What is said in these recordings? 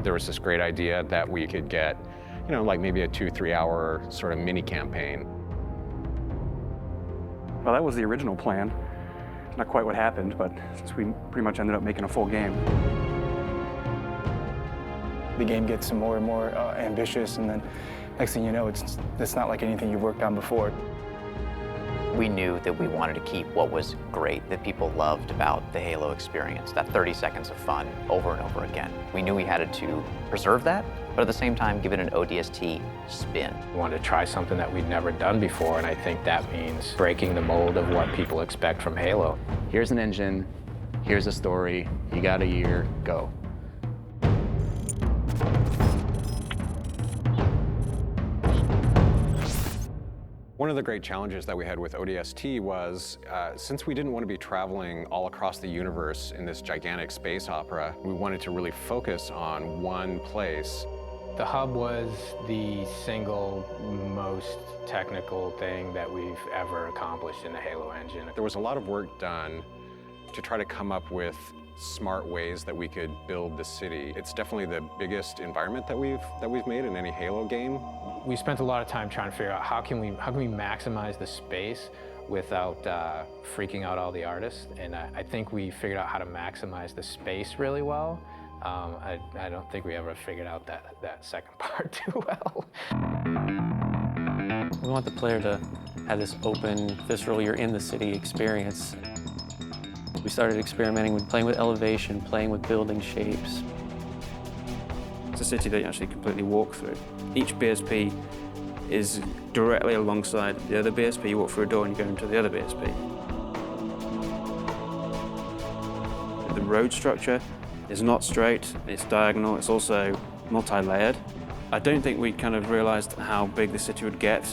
There was this great idea that we could get, like maybe a 2-3 hour sort of mini campaign. Well, that was the original plan. Not quite what happened, but since we pretty much ended up making a full game. The game gets more and more ambitious, and then next thing you know, it's not like anything you've worked on before. We knew that we wanted to keep what was great, that people loved about the Halo experience, that 30 seconds of fun over and over again. We knew we had to preserve that, but at the same time, give it an ODST spin. We wanted to try something that we'd never done before, and I think that means breaking the mold of what people expect from Halo. Here's an engine, here's a story, you got a year, go. One of the great challenges that we had with ODST was, since we didn't want to be traveling all across the universe in this gigantic space opera, we wanted to really focus on one place. The hub was the single most technical thing that we've ever accomplished in the Halo engine. There was a lot of work done to try to come up with smart ways that we could build the city. It's definitely the biggest environment that we've made in any Halo game. We spent a lot of time trying to figure out how can we maximize the space without freaking out all the artists, and I think we figured out how to maximize the space really well. I don't think we ever figured out that second part too well. We want the player to have this open, visceral, you're in the city experience. We started experimenting with playing with elevation, playing with building shapes. It's a city that you actually completely walk through. Each BSP is directly alongside the other BSP. You walk through a door and you go into the other BSP. The road structure is not straight, it's diagonal, it's also multi-layered. I don't think we kind of realized how big the city would get.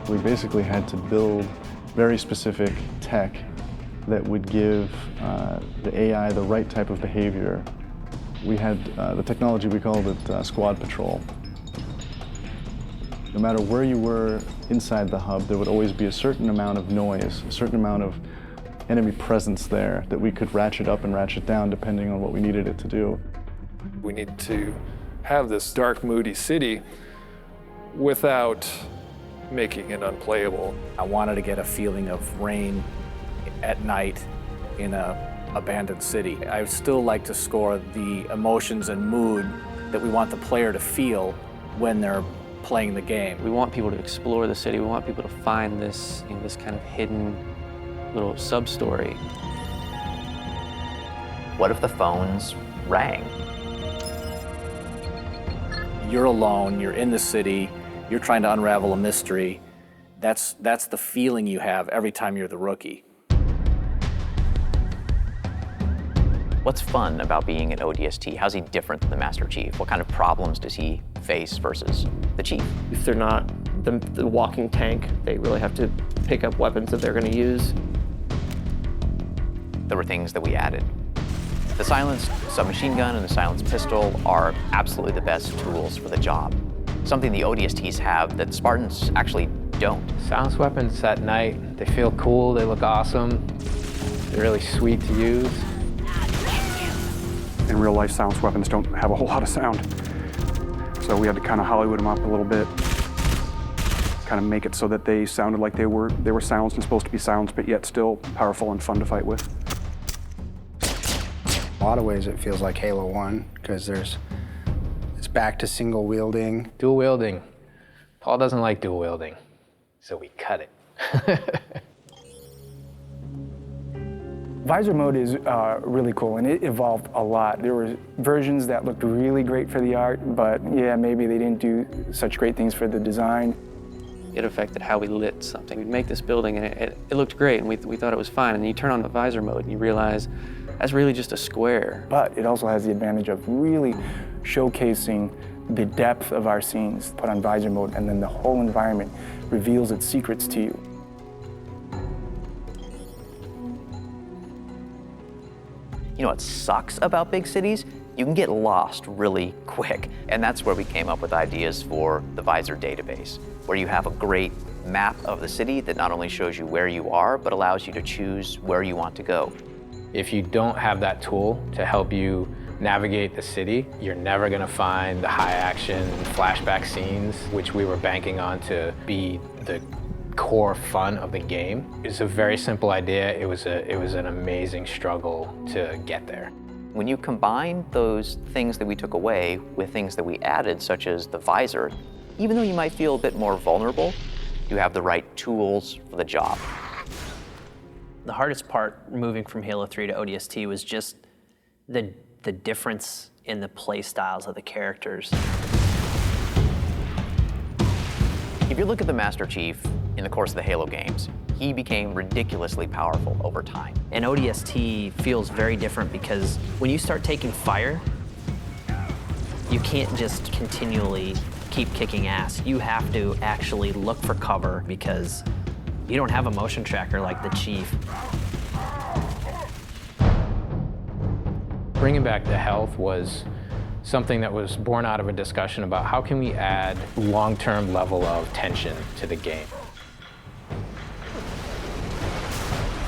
We basically had to build very specific tech that would give the AI the right type of behavior. We had the technology, we called it Squad Patrol. No matter where you were inside the hub, there would always be a certain amount of noise, a certain amount of enemy presence there that we could ratchet up and ratchet down depending on what we needed it to do. We need to have this dark, moody city without making it unplayable. I wanted to get a feeling of rain at night in an abandoned city. I would still like to score the emotions and mood that we want the player to feel when they're playing the game. We want people to explore the city. We want people to find this, this kind of hidden little sub-story. What if the phones rang? You're alone, you're in the city, you're trying to unravel a mystery. That's the feeling you have every time you're the rookie. What's fun about being an ODST? How's he different than the Master Chief? What kind of problems does he face versus the Chief? If they're not the walking tank, they really have to pick up weapons that they're going to use. There were things that we added. The silenced submachine gun and the silenced pistol are absolutely the best tools for the job. Something the ODSTs have that Spartans actually don't. Silenced weapons at night, they feel cool, they look awesome, they're really sweet to use. In real life, silenced weapons don't have a whole lot of sound. So we had to kind of Hollywood them up a little bit, kind of make it so that they sounded like they were silenced and supposed to be silenced, but yet still powerful and fun to fight with. In a lot of ways, it feels like Halo 1, because it's back to single wielding. Dual wielding. Paul doesn't like dual wielding, so we cut it. Visor mode is really cool, and it evolved a lot. There were versions that looked really great for the art, but yeah, maybe they didn't do such great things for the design. It affected how we lit something. We'd make this building and it looked great and we thought it was fine, and you turn on the visor mode and you realize that's really just a square. But it also has the advantage of really showcasing the depth of our scenes. Put on visor mode and then the whole environment reveals its secrets to you. You know what sucks about big cities? You can get lost really quick. And that's where we came up with ideas for the Visor database, where you have a great map of the city that not only shows you where you are, but allows you to choose where you want to go. If you don't have that tool to help you navigate the city, you're never gonna find the high action flashback scenes, which we were banking on to be the core fun of the game. It's a very simple idea. It was an amazing struggle to get there. When you combine those things that we took away with things that we added, such as the visor, even though you might feel a bit more vulnerable, you have the right tools for the job. The hardest part moving from Halo 3 to ODST was just the difference in the play styles of the characters. If you look at the Master Chief in the course of the Halo games, he became ridiculously powerful over time. And ODST feels very different because when you start taking fire, you can't just continually keep kicking ass. You have to actually look for cover because you don't have a motion tracker like the Chief. Bringing back the health was something that was born out of a discussion about how can we add long-term level of tension to the game.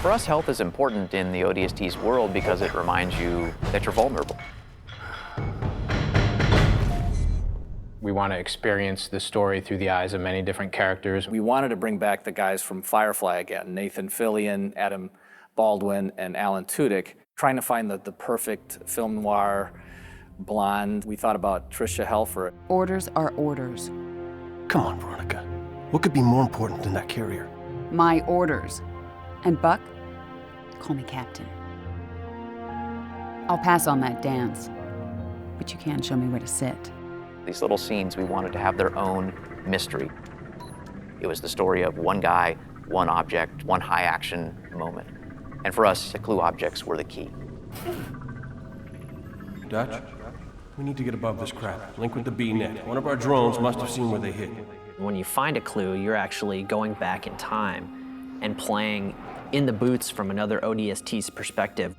For us, health is important in the ODST's world because it reminds you that you're vulnerable. We want to experience the story through the eyes of many different characters. We wanted to bring back the guys from Firefly again, Nathan Fillion, Adam Baldwin, and Alan Tudyk, trying to find the perfect film noir blonde. We thought about Tricia Helfer. Orders are orders. Come on, Veronica. What could be more important than that carrier? My orders. And Buck, call me Captain. I'll pass on that dance, but you can show me where to sit. These little scenes, we wanted to have their own mystery. It was the story of one guy, one object, one high action moment. And for us, the clue objects were the key. Dutch, we need to get above this crap. Link with the B-net. One of our drones must have seen where they hit. When you find a clue, you're actually going back in time and playing in the boots from another ODST's perspective.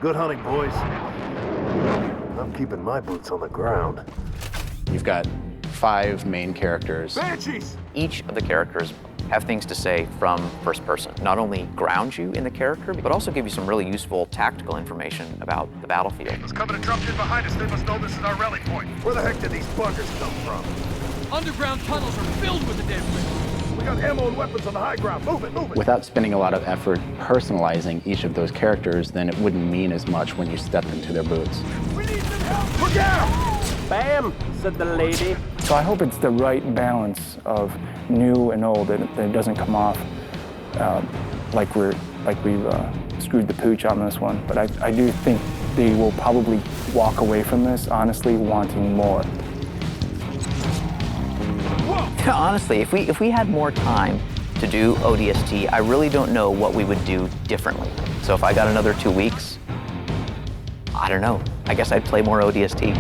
Good hunting, boys. I'm keeping my boots on the ground. You've got 5 main characters. Banshees! Each of the characters have things to say from first person. Not only ground you in the character, but also give you some really useful tactical information about the battlefield. It's coming to drop in behind us. They must know this is our rally point. Where the heck did these buggers come from? Underground tunnels are filled with the damn thing. We got ammo and weapons on the high ground. Move it, move it. Without spending a lot of effort personalizing each of those characters, then it wouldn't mean as much when you step into their boots. We need some help! Look out! Bam, said the lady. So I hope it's the right balance of new and old, that it doesn't come off like we've screwed the pooch on this one. But I do think they will probably walk away from this, honestly, wanting more. Honestly, if we had more time to do ODST, I really don't know what we would do differently. So if I got another 2 weeks, I don't know. I guess I'd play more ODST.